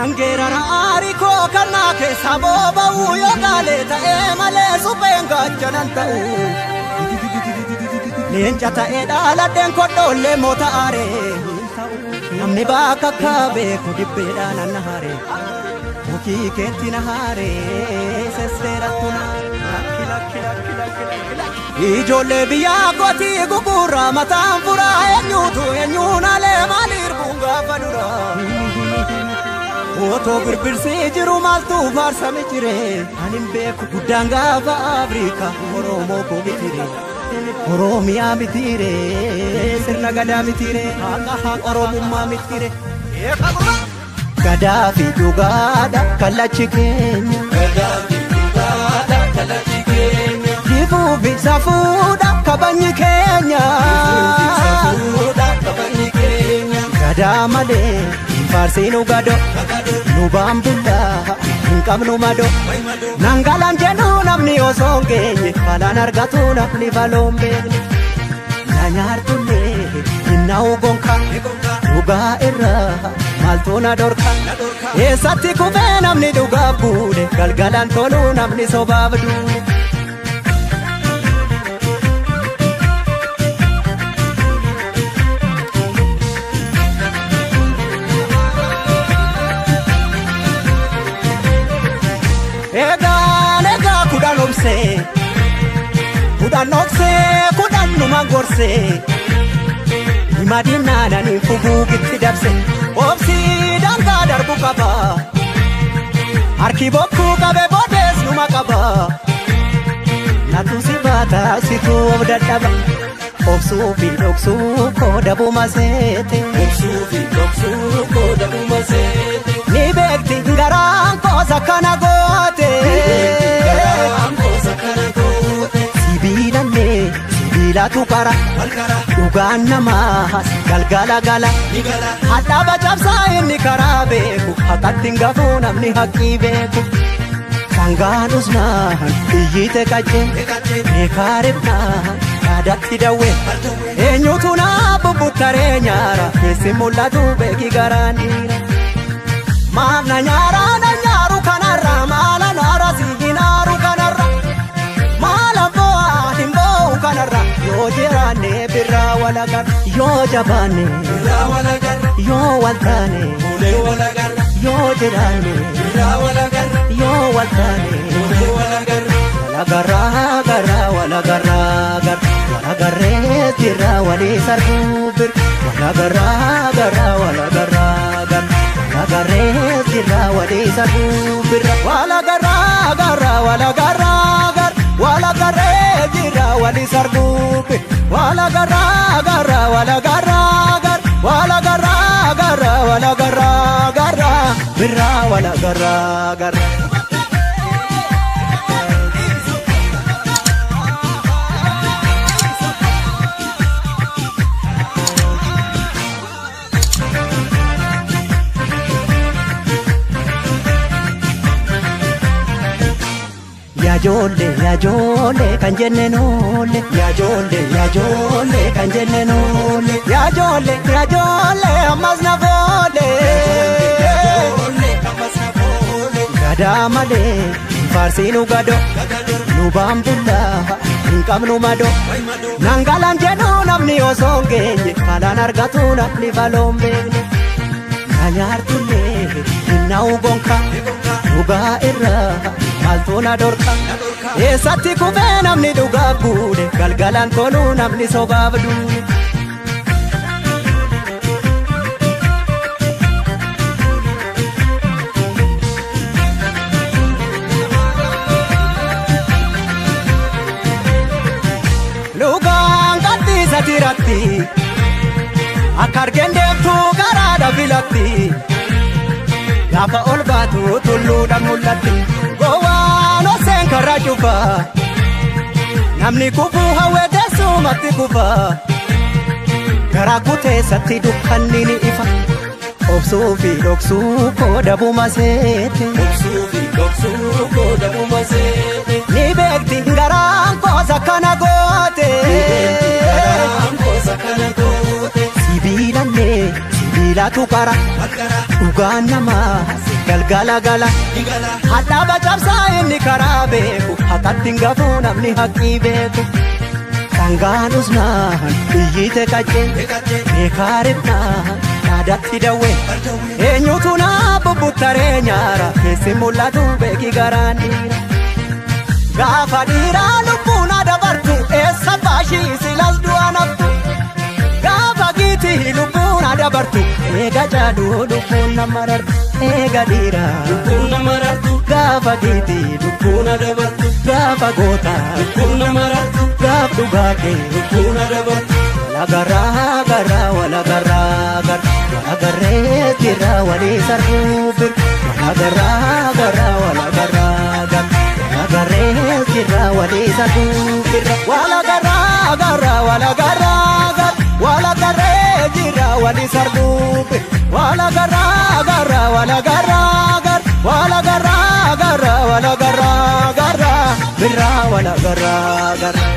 Angera ari ko kana ke sabo bau yo gale ta e male supenga jananta Lencha ta e dala den ko dole mota are Namni baka kabe ko dibbe dana nahare Muki kentina hare sesera tuna Ijole biya koti gugura matan fura enyutu enyuna le malir bunga padura Oto birbirse jiru maltu farsa michire anim beku gudanga va Afrika oromo ko mitire oromia mitire sirna gada mitire ha oromumma mitire gada fi dugada kalachi kenya gada fi dugada kalachi kenya difu bisafuda kabanyi kenya gada male farsinu gado nubambulla nkabnu mado nangalan jenu namni osongenye falan argatu namni balombe nanyartulle innau gonka duga irra maltona dorka esatti kufe namni duga bude galgalan tolu namni sobabdu kudan numa gorse Imadina nani fugu gitti dabse Obsi danga darbu kaba Arki boku kabe bodes numa kaba Natu sibata situ obdadaba Obsu fi doksu ko dabu masete Obsu fi doksu ko dabu masete Ni bekti ngaran ko sakana gote Bila tukara ugan nama galgala gala hada bajabsa inni karabeku hakatinga namni hakki beku sanganusna iyite kaje nekaribna adatti dawe enyutuna bubutare nyara kesimulatu beki garandira mamna nyara na nyaru kanarra mala nara siginaru kanarra mala boa himbo kanarra yo jirane birra wala gar yo jabane birra wala gar yo waltane mule wala gar yo jirane birra wala gar yo waltane mule wala gar wala garra garra wala garra gar wala garre birra wali sarbir wala garra garra wala garra gar wala garre birra wali sarbir wala garra garra wala garra gar wala garre birra wali sarbir wala garra garra wala garra gar wala garra garra wala garra garra birra wala garra garra Ya jole kan jenne nole ya jole kan jenne nole ya jole ammas na vole gada male farsinu gado nubambulla nkabnu mado nangalan jenu namni osongenye falan argatu namni balombe nanyartulle innau gonka duga irra maltona dorka esatti kufe namni duga bude galgalan tolu namni sobabdu lugan gatti satiratti akargende tu garada filatti gafa olbatu tullu damulatti gowano senkara chufa namni kufu hawe desumatti kufa karakute satti dukkanni ni ifa obsu fi doksu ko dabu masete obsu fi doksu ko dabu masete ni bekti ngaran ko sakana gote Ilaatu qara dhugaan namaas galgala gala hadhaaba cabsaa inni karaa beeku haqatti hin gafuu namni haqqii beeku sangaanus naan iyyite qacceen beekaaritnaan yaadatti dawwee eenyutu naa bubbuttaree nyaara keessi mul'atu beeki garaan dhiira gaafa dhiiraa lubbuun adabartu eessa baashii silas du'a naftu gaafa giitii lubbuun adabartu eega jaaduu lubbuun nama rartu eega dhiiraa lubbuun nama rartu gaafa giitii lubbuun adabartu gaafa gootaa lubbuun nama rartu gaaf dhugaa kee lubbuun adabartu walagarraa garraa walagarraa garraa walagarree jirraa walii sarruubir walagarraa garraa walagarraa garraa walagarree jirraa walii sarruubir walagarraa garraa walagarraa garraa walagarree jirraa walii sarruubir walagarraa garraa walagarraa garraa walagarraa garraa walagarraa garraa birraa walagarraa garraa